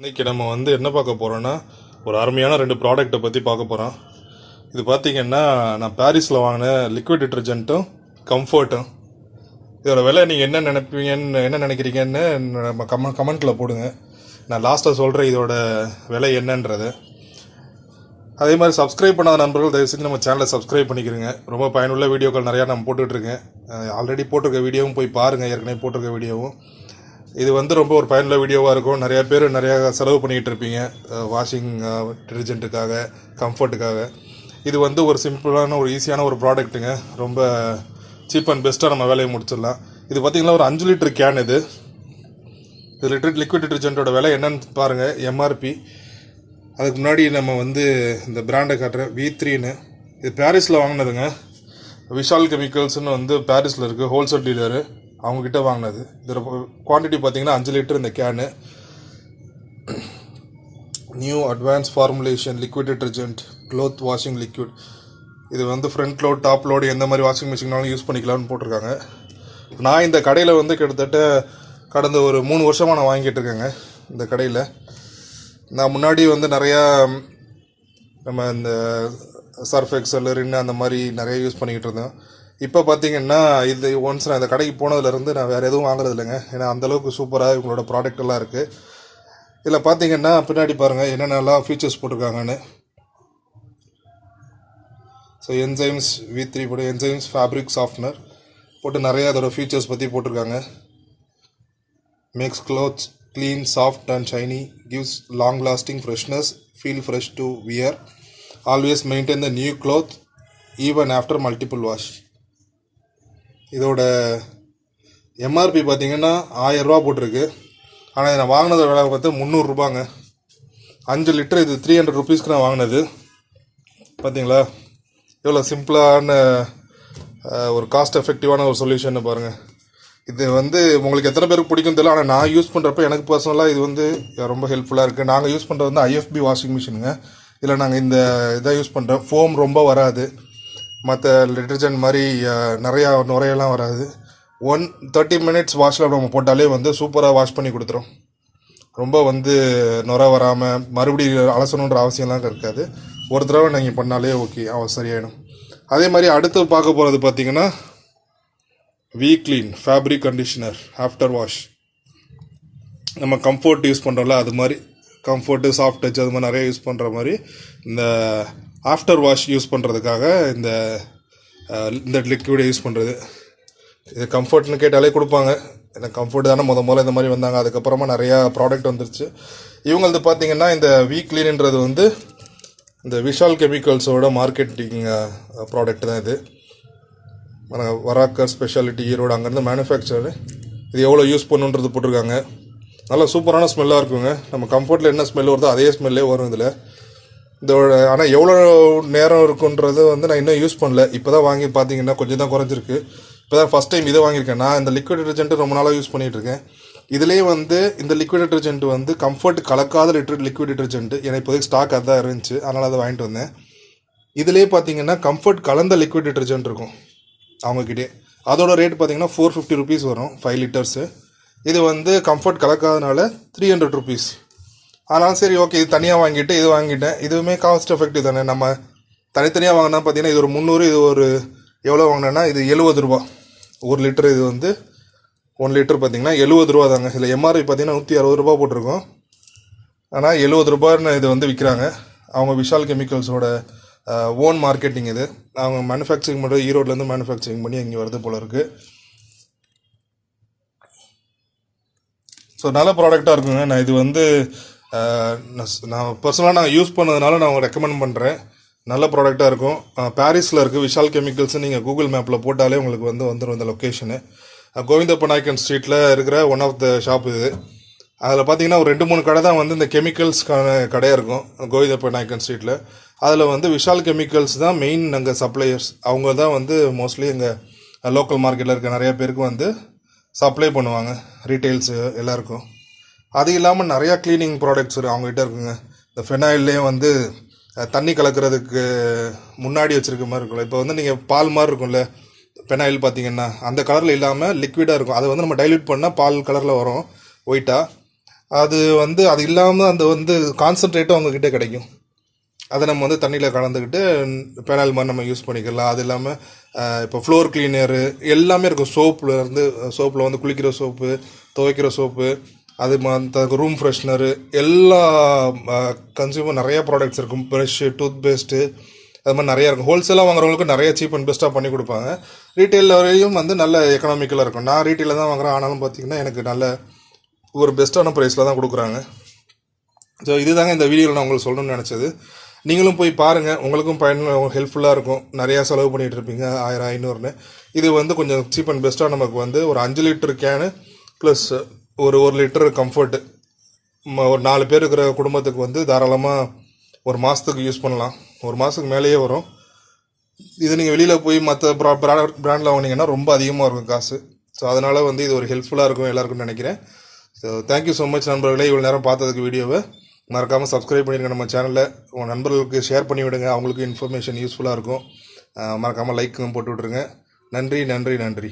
இன்றைக்கி நம்ம என்ன பார்க்க போகிறோன்னா ஒரு அருமையான 2 ப்ராடக்ட்டை பற்றி பார்க்க போகிறோம். இது பார்த்திங்கன்னா நான் பாரிஸில் வாங்கின லிக்விட் டிட்டர்ஜென்ட்டும் கம்ஃபர்ட்டும். இதோட விலை நீங்கள் என்ன நினைக்கிறீங்கன்னு நம்ம கமெண்ட்டில் போடுங்க. நான் லாஸ்ட்டாக சொல்கிறேன் இதோட விலை என்னன்றது. அதே மாதிரி சப்ஸ்கிரைப் பண்ணாத நண்பர்கள் தயவு செஞ்சு நம்ம சேனலை சப்ஸ்கிரைப் பண்ணிக்கிறேங்க. ரொம்ப பயனுள்ள வீடியோக்கள் நிறையா நம்ம போட்டுட்ருக்கேன். ஆல்ரெடி போட்டிருக்க வீடியோவும் போய் பாருங்கள், ஏற்கனவே போட்டிருக்க வீடியோவும். இது ரொம்ப ஒரு பயனுள்ள வீடியோவாக இருக்கும். நிறையா பேர் நிறையா செலவு பண்ணிக்கிட்டு இருப்பீங்க வாஷிங் டிட்டர்ஜென்ட்டுக்காக, கம்ஃபர்ட்டுக்காக. இது ஒரு சிம்பிளான ஒரு ஈஸியான ஒரு ப்ராடக்ட்டுங்க. ரொம்ப சீப் அண்ட் பெஸ்ட்டாக நம்ம வேலையை முடிச்சிடலாம். இது பார்த்திங்கன்னா ஒரு 5 லிட்டர் கேன். இது லிக்விட் டிட்டர்ஜென்ட்டோட விலை என்னன்னு பாருங்கள், எம்ஆர்பி. அதுக்கு முன்னாடி நம்ம இந்த பிராண்டை காட்டுறேன், V3ன்னு. இது பாரிஸில் வாங்கினதுங்க. விஷால் கெமிக்கல்ஸ்னு பாரிஸில் இருக்குது, ஹோல்சேல் டீலரு. அவங்கக்கிட்ட வாங்கினது. இதோட குவான்டிட்டி பார்த்திங்கன்னா 5 லிட்டர் இந்த can. New advance formulation liquid detergent cloth washing liquid. இது ஃப்ரண்ட் லோட் டாப் லோடு எந்த மாதிரி வாஷிங் மிஷினாலும் யூஸ் பண்ணிக்கலாம்னு போட்டிருக்காங்க. நான் இந்த கடையில் கிட்டத்தட்ட கடந்த ஒரு 3 வருஷமாக நான் வாங்கிட்டு இருக்கேங்க. இந்த கடையில் நான் முன்னாடி நிறையா நம்ம இந்த சர்ஃப் எக்ஸல், ரின் அந்த மாதிரி நிறைய யூஸ் பண்ணிக்கிட்டு இருந்தேன். இப்போ பார்த்தீங்கன்னா இது ஒன்ஸ் நான் இந்த கடைக்கு போனதுலேருந்து நான் வேறு எதுவும் வாங்குறது இல்லைங்க. ஏன்னா அந்தளவுக்கு சூப்பராக இவங்களோட ப்ராடக்ட் எல்லாம் இருக்குது. இதில் பார்த்தீங்கன்னா பின்னாடி பாருங்கள் என்னென்னலாம் ஃபீச்சர்ஸ் போட்டிருக்காங்கன்னு. ஸோ என்சைம்ஸ் V3 போட்டு என்சைம்ஸ் ஃபேப்ரிக் சாஃப்ட்னர் போட்டு நிறையா அதோட ஃபீச்சர்ஸ் பற்றி போட்டிருக்காங்க. Makes clothes clean, soft and shiny, gives long lasting freshness, feel fresh to wear, always maintain the new cloth even after multiple wash. இதோட MRP பார்த்திங்கன்னா 1000 ரூபா போட்டிருக்கு. ஆனால் இதை நான் வாங்கினது விலை பார்த்து 300 ரூபாங்க. 5 லிட்டர் இது 300 ருபீஸ்க்கு நான் வாங்கினது. பார்த்தீங்களா எவ்வளோ சிம்பிளான ஒரு காஸ்ட் எஃபெக்டிவான ஒரு சொல்யூஷன் பாருங்கள். இது உங்களுக்கு எத்தனை பேருக்கு பிடிக்கும் தெரியல, ஆனால் நான் யூஸ் பண்ணுறப்ப எனக்கு பர்சனலாக இது ரொம்ப ஹெல்ப்ஃபுல்லாக இருக்குது. நாங்கள் யூஸ் பண்ணுறது IFB வாஷிங் மிஷினுங்க. இதில் நாங்கள் இந்த இதை யூஸ் பண்ணுறோம். ஃபோம் ரொம்ப வராது, மற்ற டிட்டர்ஜென்ட் மாதிரி நிறையா நுரையெல்லாம் வராது. 30 மினிட்ஸ் வாஷில் நம்ம போட்டாலே சூப்பராக வாஷ் பண்ணி கொடுத்துரும். ரொம்ப நுரை வராமல் மறுபடியும் அலசணுன்ற அவசியம்லாம் இருக்காது. ஒரு தடவை நீங்கள் பண்ணாலே ஓகே, சரியாயிடும். அதே மாதிரி அடுத்து பார்க்க போகிறது பார்த்திங்கன்னா V-Clean fabric conditioner after wash. நம்ம கம்ஃபர்ட் யூஸ் பண்ணுறோம்ல, அது மாதிரி கம்ஃபர்ட்டு, சாஃப்ட் டச் அது மாதிரி நிறைய யூஸ் பண்ணுற மாதிரி இந்த ஆஃப்டர் வாஷ் யூஸ் பண்ணுறதுக்காக இந்த லிக்விடை யூஸ் பண்ணுறது. இது கம்ஃபர்ட்னு கேட்டாலே கொடுப்பாங்க. ஏன்னா கம்ஃபர்ட் தானே முதல்ல இந்த மாதிரி வந்தாங்க. அதுக்கப்புறமா நிறையா ப்ராடக்ட் வந்துருச்சு. இவங்களது பார்த்திங்கன்னா இந்த V-Cleanன்றது இந்த விஷால் கெமிக்கல்ஸோட மார்க்கெட்டிங் ப்ராடக்ட் தான் இது. வராக்கர் ஸ்பெஷாலிட்டி ஈரோடு அங்கேருந்து மேனுஃபேக்சரு. இது எவ்வளோ யூஸ் பண்ணுன்றது போட்டிருக்காங்க. நல்லா சூப்பரான ஸ்மெல்லாக இருக்குங்க. நம்ம கம்ஃபர்ட்டில் என்ன ஸ்மெல் வருதோ அதே ஸ்மெல்லே வரும் இதில். இதோட ஆனால் எவ்வளோ நேரம் இருக்குன்றது நான் இன்னும் யூஸ் பண்ணல. இப்போ தான் வாங்கி பார்த்தீங்கன்னா கொஞ்சம் தான் குறைஞ்சிருக்கு. இப்போ தான் ஃபஸ்ட் டைம் இதை வாங்கியிருக்கேன். நான் இந்த லிக்விட் டிட்டர்ஜென்ட்டு ரொம்ப நாளாக யூஸ் பண்ணிகிட்ருக்கேன். இதுலேயே இந்த லிக்விட் டிட்டர்ஜென்ட் கம்ஃபர்ட் கலக்காத லிக்விட் டிட்டர்ஜென்ட். ஏன்னா இப்போதைக்கு ஸ்டாக் அதுதான் இருந்துச்சு, அதனால் அதை வாங்கிட்டு வந்தேன். இதுலேயே பார்த்தீங்கன்னா கம்ஃபர்ட் கலந்த லிக்விட் டிட்டர்ஜென்ட் இருக்கும் அவங்கக்கிட்டே. அதோட ரேட் பார்த்தீங்கன்னா 450 ருபீஸ் வரும் 5 லிட்டர்ஸு. இது கம்ஃபர்ட் கலக்காதனால 300 ருபீஸ். ஆனால் சரி ஓகே, இது தனியாக வாங்கிட்டு இது வாங்கிட்டேன். இதுவுமே காஸ்ட் எஃபெக்டிவ் தானே. நம்ம தனித்தனியாக வாங்கினா பார்த்தீங்கன்னா இது ஒரு 300, இது ஒரு எவ்வளோ வாங்கினேன்னா இது 70 ரூபா 1 லிட்டர். இது 1 லிட்டர் பார்த்திங்கன்னா 70 ரூபா தாங்க. இதில் எம்ஆர்பி பார்த்திங்கன்னா 160 ரூபா போட்டிருக்கோம். ஆனால் 70 ரூபான்னு இது விற்கிறாங்க. அவங்க விஷால் கெமிக்கல்ஸோட ஓன் மார்க்கெட்டிங் இது. அவங்க மேனுஃபேக்சரிங் பண்ணுறது ஈரோட்லேருந்து மேனுஃபேக்சரிங் பண்ணி இங்கே வருது போல இருக்குது. ஸோ நல்ல ப்ராடக்டாக இருக்குங்க. நான் இது நான் பர்சனலாக நான் யூஸ் பண்ணதுனால நான் ரெக்கமெண்ட் பண்ணுறேன். நல்ல ப்ராடக்டாக இருக்கும். பாரிஸில் இருக்குது விஷால் கெமிக்கல்ஸ். நீங்கள் கூகுள் மேப்பில் போட்டாலே உங்களுக்கு வந்துடும் இந்த லொக்கேஷனு. கோவிந்தப்ப நாயக்கன் ஸ்ட்ரீட்டில் இருக்கிற ஒன் ஆஃப் த ஷாப் இது. அதில் பார்த்தீங்கன்னா ஒரு 2-3 கடை தான் இந்த கெமிக்கல்ஸ்க்கான கடையாக இருக்கும் கோவிந்தப்ப நாயக்கன் ஸ்ட்ரீட்டில். அதில் விஷால் கெமிக்கல்ஸ் தான் மெயின் அங்கே சப்ளையர்ஸ். அவங்க தான் மோஸ்ட்லி எங்கள் லோக்கல் மார்க்கெட்டில் இருக்க நிறைய பேருக்கு சப்ளை பண்ணுவாங்க, ரீட்டெயில்ஸு எல்லாருக்கும். அது இல்லாமல் நிறையா க்ளீனிங் ப்ராடக்ட்ஸ் அவங்ககிட்ட இருக்குங்க. இந்த ஃபெனாயில்லே தண்ணி கலக்கிறதுக்கு முன்னாடி வச்சுருக்க மாதிரி இருக்கும்ல. இப்போ நீங்கள் பால் மாதிரி இருக்கும்ல ஃபெனாயில் பார்த்தீங்கன்னா, அந்த கலரில் இல்லாமல் லிக்விடாக இருக்கும். அதை நம்ம டைல்யூட் பண்ணால் பால் கலரில் வரும் ஒயிட்டாக. அது அது இல்லாமல் அந்த கான்சன்ட்ரேட்டும் அவங்கக்கிட்ட கிடைக்கும். அதை நம்ம தண்ணியில் கலந்துக்கிட்டு பெனால் மாதிரி நம்ம யூஸ் பண்ணிக்கலாம். அது இல்லாமல் இப்போ ஃப்ளோர் கிளீனரு எல்லாமே இருக்கும். சோப்பில் குளிக்கிற சோப்பு, துவைக்கிற சோப்பு, அது ரூம் ஃப்ரெஷ்னரு, எல்லா கன்சியூமர் நிறைய ப்ராடக்ட்ஸ் இருக்கும். ப்ரஷ்ஷு, டூத் பேஸ்ட்டு, அது மாதிரி நிறையா இருக்கும். ஹோல்சேலாக வாங்குறவங்களுக்கு நிறைய சீப் அண்ட் பெஸ்ட்டாக பண்ணி கொடுப்பாங்க. ரீட்டெயில் வரையும் நல்ல எக்கனாமிக்கலாக இருக்கும். நான் ரீட்டெயிலில் தான் வாங்குறேன். ஆனாலும் பார்த்திங்கன்னா எனக்கு நல்ல ஒரு பெஸ்ட்டான ப்ரைஸில் தான் கொடுக்குறாங்க. ஸோ இதுதாங்க இந்த வீடியோவில் நான் உங்களுக்கு சொல்லணும்னு நினச்சது. நீங்களும் போய் பாருங்கள், உங்களுக்கும் ஹெல்ப்ஃபுல்லாக இருக்கும். நிறையா செலவு பண்ணிகிட்டு இருப்பீங்க 1000 500ன்னு. இது கொஞ்சம் சீப் அண்ட் பெஸ்ட்டாக நமக்கு ஒரு 5 லிட்டர் கேனு ப்ளஸ் ஒரு 1 லிட்டர் கம்ஃபர்ட்டு ஒரு 4 பேர் இருக்கிற குடும்பத்துக்கு தாராளமாக ஒரு மாதத்துக்கு யூஸ் பண்ணலாம். ஒரு மாதத்துக்கு மேலேயே வரும். இது நீங்கள் வெளியில் போய் மற்ற பிராண்டில் வாங்கினீங்கன்னா ரொம்ப அதிகமாக இருக்கும் காசு. ஸோ அதனால் இது ஒரு ஹெல்ப்ஃபுல்லாக இருக்கும் எல்லாருக்கும்னு நினைக்கிறேன். ஸோ தேங்க்யூ ஸோ மச் நண்பர்களே. இவ்வளோ நேரம் பார்த்ததுக்கு வீடியோவை மறக்காமல் சப்ஸ்கிரைப் பண்ணிடுங்க. நம்ம சேனலில் உங்கள் நண்பர்களுக்கு ஷேர் பண்ணி விடுங்க. அவங்களுக்கு இன்ஃபர்மேஷன் யூஸ்ஃபுல்லாக இருக்கும். மறக்காமல் லைக்கும் போட்டு விட்ருங்க. நன்றி நன்றி நன்றி.